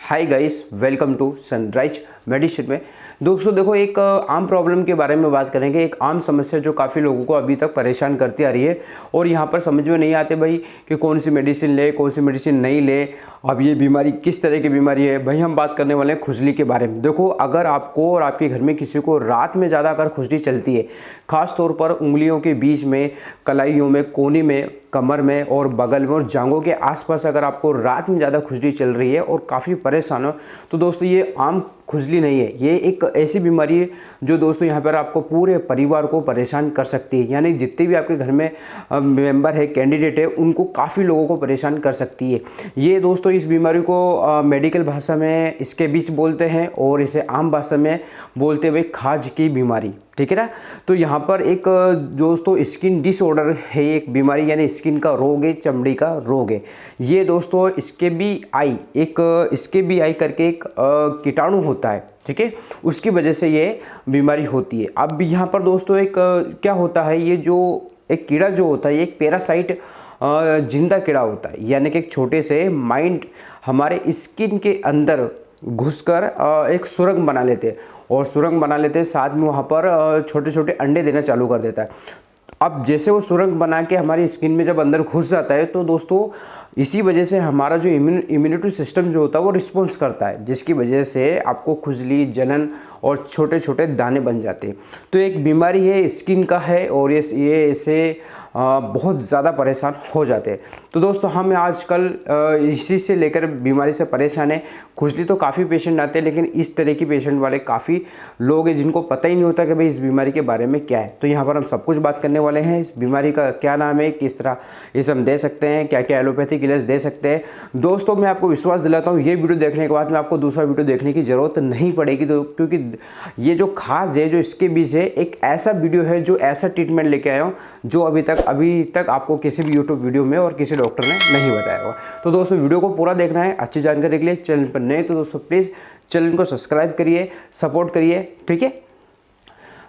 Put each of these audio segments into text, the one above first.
Hi guys, welcome to sunrise medicine में। दोस्तों देखो, एक आम प्रॉब्लम के बारे में बात करेंगे। एक आम समस्या जो काफ़ी लोगों को अभी तक परेशान करती आ रही है और यहाँ पर समझ में नहीं आते भाई कि कौन सी मेडिसिन ले, कौन सी मेडिसिन नहीं ले। अब ये बीमारी किस तरह की बीमारी है भाई, हम बात करने वाले हैं खुजली के बारे में। देखो, अगर आपको और आपके घर में किसी को रात में ज़्यादा अगर खुजली चलती है, ख़ास तौर पर उंगलियों के बीच में, कलाइयों में, कोनी में, कमर में और बगल में और जांघों के आसपास अगर आपको रात में ज़्यादा खुजली चल रही है और काफ़ी परेशान हो, तो दोस्तों ये आम खुजली नहीं है। ये एक ऐसी बीमारी है जो दोस्तों यहाँ पर आपको पूरे परिवार को परेशान कर सकती है। यानी जितने भी आपके घर में मेंबर है, कैंडिडेट है, उनको काफ़ी लोगों को परेशान कर सकती है। ये दोस्तों इस बीमारी को मेडिकल भाषा में स्कैबिस बोलते हैं और इसे आम भाषा में बोलते हुए खाज की बीमारी, ठीक है ना। तो यहाँ पर एक दोस्तों स्किन डिसऑर्डर है, एक बीमारी यानी स्किन का रोग है, चमड़ी का रोग है। ये दोस्तों स्कैबियाई, एक स्कैबियाई करके एक कीटाणु होता है, ठीक है, उसकी वजह से ये बीमारी होती है। अब यहाँ पर दोस्तों एक क्या होता है, ये जो एक कीड़ा जो होता है, एक पैरासाइट जिंदा कीड़ा होता है। यानी कि एक छोटे से माइंड हमारे स्किन के अंदर घुसकर एक सुरंग बना लेते हैं और सुरंग बना लेते हैं, साथ में वहाँ पर छोटे छोटे अंडे देना चालू कर देता है। अब जैसे वो सुरंग बना के हमारी स्किन में जब अंदर घुस जाता है, तो दोस्तों इसी वजह से हमारा जो इम्यूनिटी सिस्टम जो होता है वो रिस्पॉन्स करता है, जिसकी वजह से आपको खुजली, जलन और छोटे छोटे दाने बन जाते हैं। तो एक बीमारी है, स्किन का है और ये इसे बहुत ज़्यादा परेशान हो जाते हैं। तो दोस्तों हम आजकल इसी से लेकर बीमारी से परेशान हैं। खुजली तो काफ़ी पेशेंट आते हैं, लेकिन इस तरह की पेशेंट वाले काफ़ी लोग हैं जिनको पता ही नहीं होता कि भाई इस बीमारी के बारे में क्या है। तो यहाँ पर हम सब कुछ बात करने वाले हैं। इस बीमारी का क्या नाम है, किस तरह इसे हम दे सकते हैं, क्या क्या एलोपैथिक इलाज दे सकते हैं। दोस्तों मैं आपको विश्वास दिलाता हूँ, ये वीडियो देखने के बाद में आपको दूसरा वीडियो देखने की ज़रूरत नहीं पड़ेगी। तो क्योंकि ये जो खास है, जो इसके बीच है, एक ऐसा वीडियो है जो ऐसा ट्रीटमेंट लेके आया हूँ जो अभी तक आपको किसी भी यूट्यूब वीडियो में और किसी डॉक्टर ने नहीं बताया होगा। तो दोस्तों वीडियो को पूरा देखना है अच्छी जानकारी के लिए। चैनल पर नए तो दोस्तों प्लीज़ चैनल को सब्सक्राइब करिए, सपोर्ट करिए, ठीक है।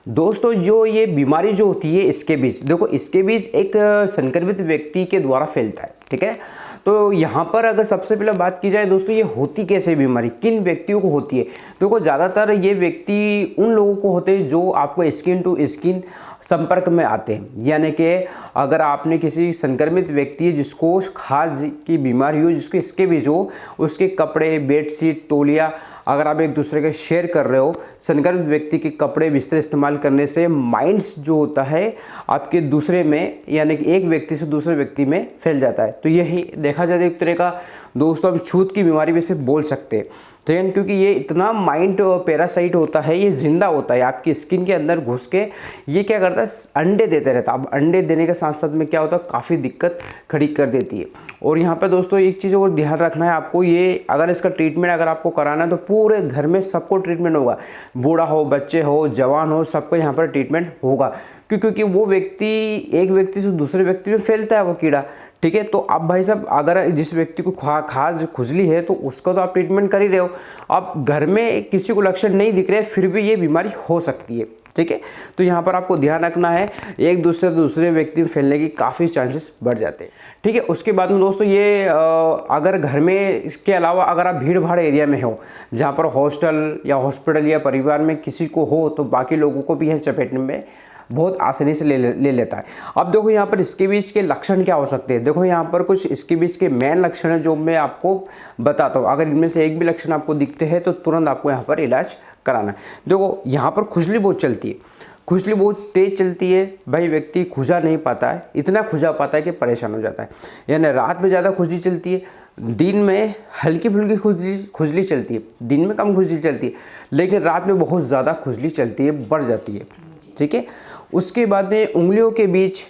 दोस्तों जो ये बीमारी जो होती है स्कैबिस, देखो स्कैबिस एक संक्रमित व्यक्ति के द्वारा फैलता है, ठीक है। तो यहाँ पर अगर सबसे पहले बात की जाए दोस्तों, ये होती कैसे बीमारी, किन व्यक्तियों को होती है। देखो ज़्यादातर ये व्यक्ति उन लोगों को होते हैं जो आपको स्किन टू स्किन संपर्क में आते हैं। यानी कि अगर आपने किसी संक्रमित व्यक्ति है जिसको खाज की बीमारी हो, जिसको स्कैबिस हो, उसके कपड़े, बेडशीट, तौलिया अगर आप एक दूसरे के शेयर कर रहे हो, संक्रमित व्यक्ति के कपड़े बिस्तर इस्तेमाल करने से माइंड्स जो होता है आपके दूसरे में, यानी कि एक व्यक्ति से दूसरे व्यक्ति में फैल जाता है। तो यही देखा जाए एक तरह का दोस्तों हम छूत की बीमारी भी से बोल सकते हैं, ठीक है। क्योंकि ये इतना माइंड पैरासाइट होता है, ये जिंदा होता है, आपकी स्किन के अंदर घुस के ये क्या करता है, अंडे देते रहता है। अब अंडे देने के साथ साथ में क्या होता है, काफ़ी दिक्कत खड़ी कर देती है। और यहाँ पे दोस्तों एक चीज़ और ध्यान रखना है आपको, ये अगर इसका ट्रीटमेंट अगर आपको कराना है तो पूरे घर में सबको ट्रीटमेंट होगा, बूढ़ा हो, बच्चे हो, जवान हो, सबको यहाँ पर ट्रीटमेंट होगा। क्योंकि वो व्यक्ति एक व्यक्ति से दूसरे व्यक्ति में फैलता है वो कीड़ा, ठीक है। तो अब भाई साहब अगर जिस व्यक्ति को खाज खुजली है तो उसका तो आप ट्रीटमेंट कर ही रहे हो। अब घर में किसी को लक्षण नहीं दिख रहे फिर भी ये बीमारी हो सकती है, ठीक है। तो यहाँ पर आपको ध्यान रखना है, एक दूसरे से दूसरे व्यक्ति में फैलने की काफ़ी चांसेस बढ़ जाते हैं, ठीक है। उसके बाद में दोस्तों ये अगर घर में इसके अलावा अगर आप भीड़ भाड़ एरिया में हो, जहाँ पर हॉस्टल या हॉस्पिटल या परिवार में किसी को हो, तो बाकी लोगों को भी यह चपेटने में बहुत आसानी से ले लेता है। अब देखो यहाँ पर स्कैबिस के लक्षण क्या हो सकते हैं। देखो यहाँ पर कुछ स्कैबिस के मेन लक्षण है जो मैं आपको बताता हूँ। अगर इनमें से एक भी लक्षण आपको दिखते हैं तो तुरंत आपको यहाँ पर इलाज कराना है। देखो यहाँ पर खुजली बहुत चलती है, खुजली बहुत तेज़ चलती है भाई, व्यक्ति खुजा नहीं पाता है, इतना खुजा पाता है कि परेशान हो जाता है। यानी रात में ज़्यादा खुजली चलती है, दिन में हल्की फुल्की खुजली चलती है, दिन में कम खुजली चलती है, लेकिन रात में बहुत ज़्यादा खुजली चलती है, बढ़ जाती है, ठीक है। उसके बाद में उंगलियों के बीच,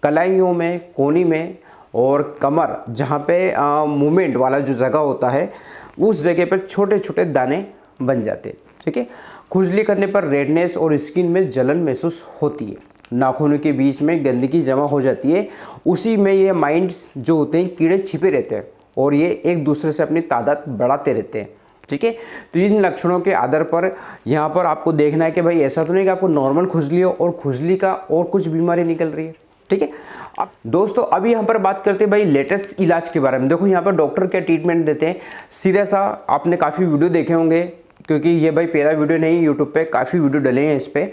कलाइयों में, कोनी में और कमर, जहाँ पे मूवमेंट वाला जो जगह होता है उस जगह पर छोटे छोटे दाने बन जाते हैं, ठीक है। खुजली करने पर रेडनेस और स्किन में जलन महसूस होती है। नाखूनों के बीच में गंदगी जमा हो जाती है, उसी में ये माइंड्स जो होते हैं कीड़े छिपे रहते हैं और ये एक दूसरे से अपनी तादाद बढ़ाते रहते हैं, ठीक है। तो इन लक्षणों के आधार पर यहाँ पर आपको देखना है कि भाई ऐसा तो नहीं कि आपको नॉर्मल खुजली हो और खुजली का और कुछ बीमारी निकल रही है, ठीक है। अब दोस्तों अभी यहाँ पर बात करते हैं भाई लेटेस्ट इलाज के बारे में। देखो यहाँ पर डॉक्टर क्या ट्रीटमेंट देते हैं, सीधा सा आपने काफ़ी वीडियो देखे होंगे, क्योंकि ये भाई पहला वीडियो नहीं, यूट्यूब पे काफ़ी वीडियो डले हैं इस पर।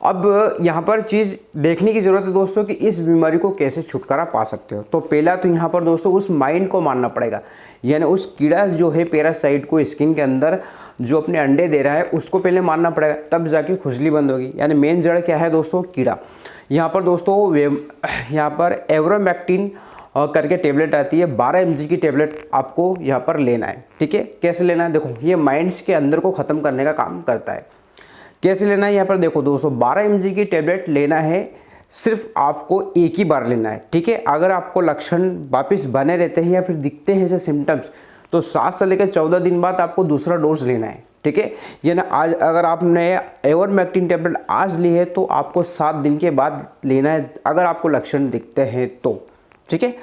अब यहाँ पर चीज़ देखने की ज़रूरत है दोस्तों कि इस बीमारी को कैसे छुटकारा पा सकते हो। तो पहला तो यहाँ पर दोस्तों उस माइंड को मारना पड़ेगा, यानी उस कीड़ा जो है पैरासाइट को स्किन के अंदर जो अपने अंडे दे रहा है उसको पहले मारना पड़ेगा, तब जाके खुजली बंद होगी। यानी मेन जड़ क्या है दोस्तों, कीड़ा। यहाँ पर दोस्तों यहाँ पर एवरोमैक्टिन करके टेबलेट आती है, 12 mg की टेबलेट आपको यहाँ पर लेना है। ठीक है, कैसे लेना है देखो, ये माइंड्स के अंदर को ख़त्म करने का काम करता है। कैसे लेना है यहाँ पर देखो दोस्तों, 12 mg की टेबलेट लेना है, सिर्फ आपको एक ही बार लेना है। ठीक है, अगर आपको लक्षण वापस बने रहते हैं या फिर दिखते हैं ऐसे सिम्टम्स, तो 7 से लेकर 14 दिन बाद आपको दूसरा डोज लेना है। ठीक है, यानी आज अगर आपने एवरमेक्टिन टेबलेट आज ली है तो आपको 7 दिन के बाद लेना है, अगर आपको लक्षण दिखते हैं तो। ठीक है,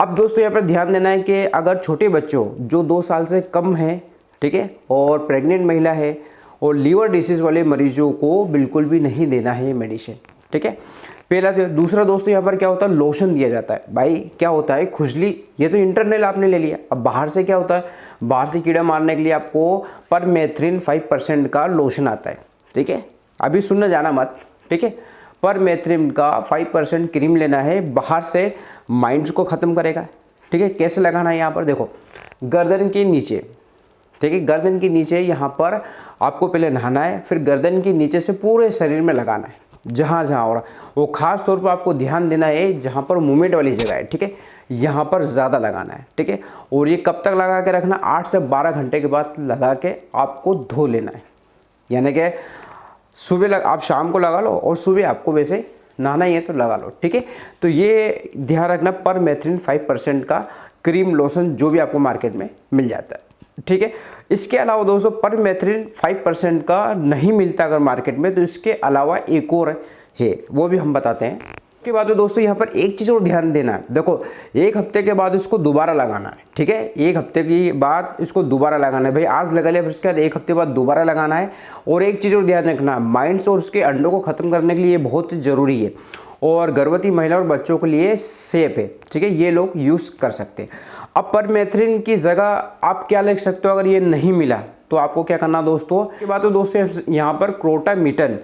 अब दोस्तों यहाँ पर ध्यान देना है कि अगर छोटे बच्चों जो 2 साल से कम है, ठीक है, और प्रेग्नेंट महिला है और लीवर डिसीज़ वाले मरीजों को बिल्कुल भी नहीं देना है ये मेडिसिन। ठीक है, पहला तो। दूसरा दोस्तों यहाँ पर क्या होता है, लोशन दिया जाता है। भाई क्या होता है, खुजली, ये तो इंटरनल आपने ले लिया, अब बाहर से क्या होता है, बाहर से कीड़ा मारने के लिए आपको परमेथ्रिन 5% का लोशन आता है। ठीक है, अभी सुनना जाना मत। ठीक है, परमेथ्रिन का 5% क्रीम लेना है, बाहर से माइंड्स को ख़त्म करेगा। ठीक है, कैसे लगाना है यहाँ पर देखो, गर्दन के नीचे। ठीक है, गर्दन के नीचे यहाँ पर आपको पहले नहाना है, फिर गर्दन के नीचे से पूरे शरीर में लगाना है, जहाँ जहाँ हो रहा, वो खास तौर पर आपको ध्यान देना है जहाँ पर मूवमेंट वाली जगह है। ठीक है, यहाँ पर ज़्यादा लगाना है। ठीक है, और ये कब तक लगा के रखना, 8 से 12 घंटे के बाद लगा के आपको धो लेना है। यानी कि सुबह आप शाम को लगा लो और सुबह आपको वैसे नहाना ही है तो लगा लो। ठीक है, तो ये ध्यान रखना, परमेथ्रिन 5% का क्रीम लोशन जो भी आपको मार्केट में मिल जाता है। ठीक है, इसके अलावा दोस्तों परमेथ्रिन 5% का नहीं मिलता अगर मार्केट में, तो इसके अलावा एक और है, वो भी हम बताते हैं। उसके बाद में दोस्तों यहाँ पर एक चीज़ और ध्यान देना है, देखो 1 हफ्ते के बाद इसको दोबारा लगाना है। ठीक है, 1 हफ्ते के बाद इसको दोबारा लगाना है। भाई आज लगा लिया, फिर उसके बाद 1 हफ्ते बाद दोबारा लगाना है। और एक चीज़ और ध्यान रखना, माइंड्स और उसके अंडों को ख़त्म करने के लिए बहुत ज़रूरी है, और गर्भवती महिला और बच्चों के लिए सेफ है। ठीक है, ये लोग यूज़ कर सकते हैं। अब परमेथ्रिन की जगह आप क्या लिख सकते हो, अगर ये नहीं मिला तो आपको क्या करना दोस्तों, के बाद तो दोस्तों यहाँ पर क्रोटामिटन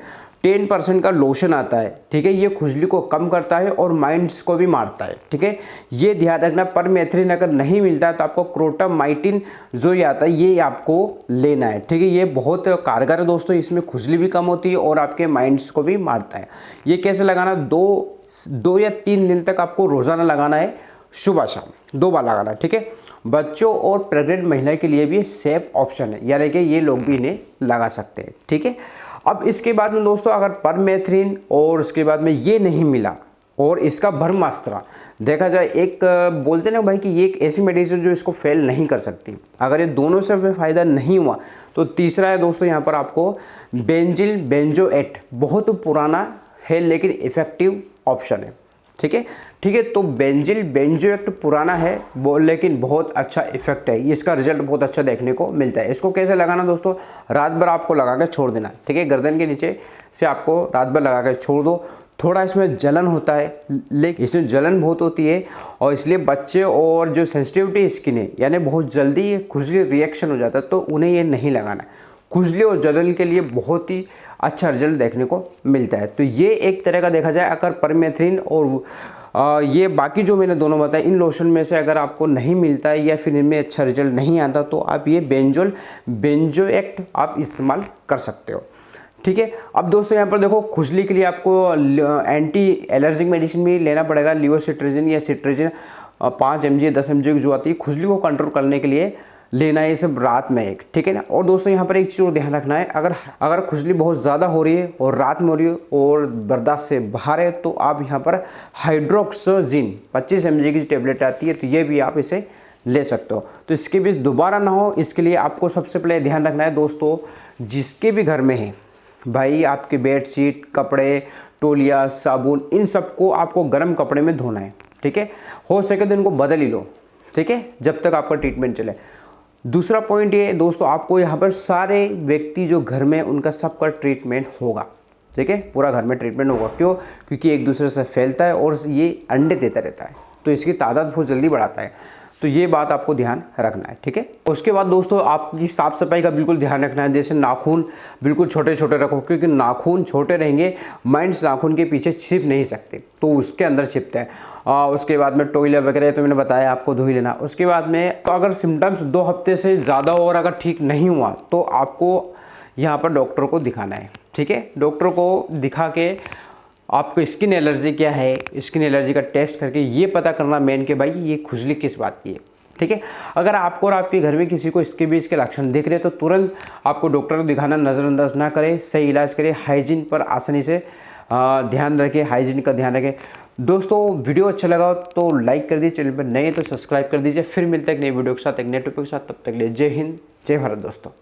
10% का लोशन आता है। ठीक है, ये खुजली को कम करता है और माइंड्स को भी मारता है। ठीक है, ये ध्यान रखना, परमेथ्रिन अगर नहीं मिलता है तो आपको क्रोटामाइटिन जो ये आता है ये आपको लेना है। ठीक है, ये बहुत कारगर है दोस्तों, इसमें खुजली भी कम होती है और आपके माइंड्स को भी मारता है। ये कैसे लगाना, 2 या 3 दिन तक आपको रोज़ाना लगाना है, सुबह शाम 2 बार लगाना। ठीक है, बच्चों और प्रेग्नेंट महिला के लिए भी सेफ ऑप्शन है, यानी कि ये लोग भी इन्हें लगा सकते हैं। ठीक है, अब इसके बाद में दोस्तों अगर परमेथ्रिन और उसके बाद में ये नहीं मिला और इसका ब्रह्मास्त्र देखा जाए, एक बोलते ना भाई कि ये एक ऐसी मेडिसिन जो इसको फेल नहीं कर सकती, अगर ये दोनों से फ़ायदा नहीं हुआ तो तीसरा है दोस्तों यहाँ पर आपको बेंजिल बेंजोएट, बहुत पुराना है लेकिन इफ़ेक्टिव ऑप्शन है। ठीक है, ठीक है, तो बेंजिल बेंजोएट पुराना है वो, लेकिन बहुत अच्छा इफेक्ट है, इसका रिजल्ट बहुत अच्छा देखने को मिलता है। इसको कैसे लगाना दोस्तों, रात भर आपको लगा के छोड़ देना। ठीक है, गर्दन के नीचे से आपको रात भर लगा के छोड़ दो। थोड़ा इसमें जलन होता है, लेकिन इसमें जलन बहुत होती है और इसलिए बच्चे और जो सेंसिटिविटी स्किन है, यानी बहुत जल्दी खुजली रिएक्शन हो जाता है, तो उन्हें ये नहीं लगाना। खुजली और जलन के लिए बहुत ही अच्छा रिजल्ट देखने को मिलता है। तो ये एक तरह का देखा जाए, अगर परमेथ्रिन और ये बाकी जो मैंने दोनों बताए, इन लोशन में से अगर आपको नहीं मिलता है या फिर इनमें अच्छा रिजल्ट नहीं आता, तो आप ये बेंजोएट आप इस्तेमाल कर सकते हो। ठीक है, अब दोस्तों यहाँ पर देखो, खुजली के लिए आपको एंटी एलर्जिक मेडिसिन भी लेना पड़ेगा, लिवोसिट्रिजिन या सिट्रिजिन 5 mg 10 mg की जो आती है, खुजली को कंट्रोल करने के लिए लेना है ये सब रात में एक। ठीक है ना, और दोस्तों यहाँ पर एक चीज़ और ध्यान रखना है, अगर खुजली बहुत ज़्यादा हो रही है और रात में हो रही है और बर्दाश्त से बाहर है, तो आप यहाँ पर हाइड्रोक्सोजिन 25 mg की टेबलेट आती है, तो ये भी आप इसे ले सकते हो। तो इसके बीच दोबारा ना हो, इसके लिए आपको सबसे पहले ध्यान रखना है दोस्तों, जिसके भी घर में है भाई, आपके बेडशीट, कपड़े, तौलिया, साबुन, इन सबको आपको गर्म कपड़े में धोना है। ठीक है, हो सके तो इनको बदल ही लो। ठीक है, जब तक आपका ट्रीटमेंट चले। दूसरा पॉइंट ये दोस्तों, आपको यहाँ पर सारे व्यक्ति जो घर में उनका सबका ट्रीटमेंट होगा। ठीक है, पूरा घर में ट्रीटमेंट होगा। क्यों? क्योंकि एक दूसरे से फैलता है और ये अंडे देता रहता है, तो इसकी तादाद बहुत जल्दी बढ़ाता है। तो ये बात आपको ध्यान रखना है, ठीक है। उसके बाद दोस्तों आपकी साफ़ सफाई का बिल्कुल ध्यान रखना है। जैसे नाखून बिल्कुल छोटे छोटे रखो, क्योंकि नाखून छोटे रहेंगे, माइंड्स नाखून के पीछे छिप नहीं सकते, तो उसके अंदर छिपते हैं। उसके बाद में टॉयलेट वगैरह तो मैंने बताया आपको धो ही लेना। उसके बाद में तो अगर सिम्टम्स 2 हफ्ते से ज़्यादा और अगर ठीक नहीं हुआ तो आपको यहाँ पर डॉक्टर को दिखाना है, ठीक है। डॉक्टर को दिखा के आपको स्किन एलर्जी क्या है, स्किन एलर्जी का टेस्ट करके ये पता करना मेन कि भाई ये खुजली किस बात की है, ठीक है। अगर आपको और आपके घर में किसी को इसके भी इसके लक्षण दिख रहे हैं तो तुरंत आपको डॉक्टर को दिखाना, नज़रअंदाज ना करें, सही इलाज करें, हाइजीन पर आसानी से ध्यान रखें, हाइजीन का ध्यान रखें। दोस्तों वीडियो अच्छा लगा तो लाइक कर दीजिए, चैनल पर नए तो सब्सक्राइब कर दीजिए। फिर मिलते हैं एक नई वीडियो के साथ, एक नए टॉपिक के साथ। तब तक के लिए जय हिंद, जय भारत दोस्तों।